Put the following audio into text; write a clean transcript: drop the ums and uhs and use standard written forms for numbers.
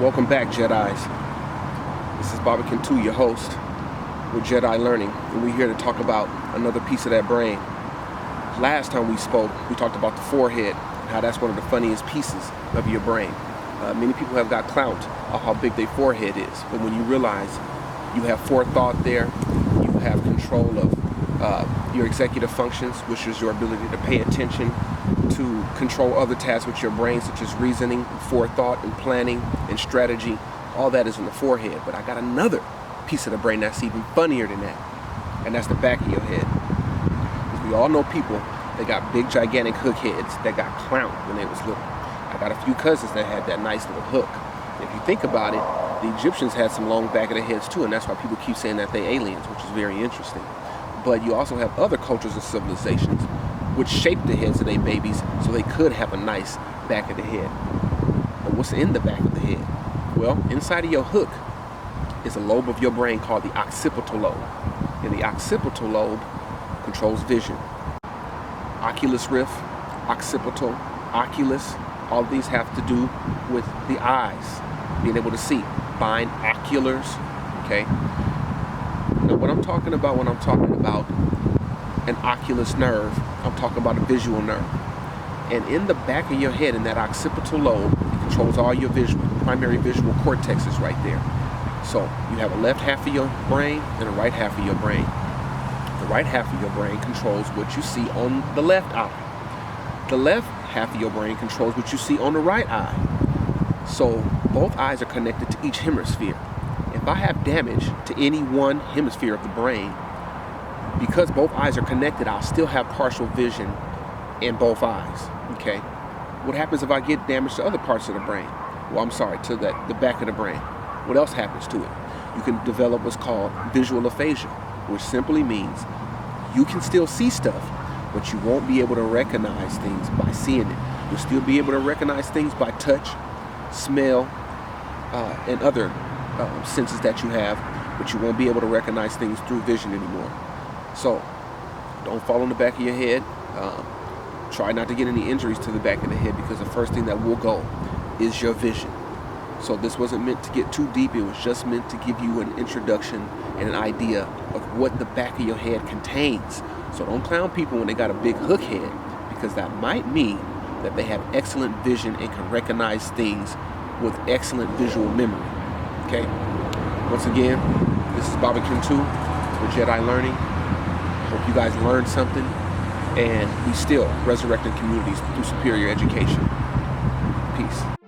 Welcome back, Jedis. This is Barbican 2, your host, with Jedi Learning, and we're here to talk about another piece of that brain. Last time we spoke, we talked about the forehead, and how that's one of the funniest pieces of your brain. Many people have got clout on how big their forehead is, but when you realize you have forethought there, you have control of your executive functions, which is your ability to pay attention, to control other tasks with your brain, such as reasoning, forethought, and planning, and strategy. All that is in the forehead. But I got another piece of the brain that's even funnier than that, and that's the back of your head. Because we all know people that got big, gigantic hook heads that got clowned when they was little. I got a few cousins that had that nice little hook. If you think about it, the Egyptians had some long back of their heads too, and that's why people keep saying that they aliens, which is very interesting. But you also have other cultures and civilizations which shaped the heads of their babies so they could have a nice back of the head. But what's in the back of the head? Well, inside of your hook is a lobe of your brain called the occipital lobe. And the occipital lobe controls vision. Oculus rift, occipital, oculus, all of these have to do with the eyes, being able to see. Binoculars, okay? Now what I'm talking about when I'm talking about an oculus nerve, I'm talking about a visual nerve. And in the back of your head, in that occipital lobe, it controls all your visual, primary visual cortex is right there. So you have a left half of your brain and a right half of your brain. The right half of your brain controls what you see on the left eye. The left half of your brain controls what you see on the right eye. So both eyes are connected to each hemisphere. If I have damage to any one hemisphere of the brain, because both eyes are connected, I'll still have partial vision in both eyes, okay? What happens if I get damage to other parts of the brain? Well, I'm sorry, to the back of the brain. What else happens to it? You can develop what's called visual aphasia, which simply means you can still see stuff, but you won't be able to recognize things by seeing it. You'll still be able to recognize things by touch, smell, and other senses that you have, but you won't be able to recognize things through vision anymore. So don't fall on the back of your head. Try not to get any injuries to the back of the head, because the first thing that will go is your vision. So this wasn't meant to get too deep. It was just meant to give you an introduction and an idea of what the back of your head contains. So don't clown people when they got a big hook head, because that might mean that they have excellent vision and can recognize things with excellent visual memory. Okay? Once again, this is Barbican 2 with Jedi Learning. Hope you guys learned something, and we still resurrecting communities through superior education. Peace.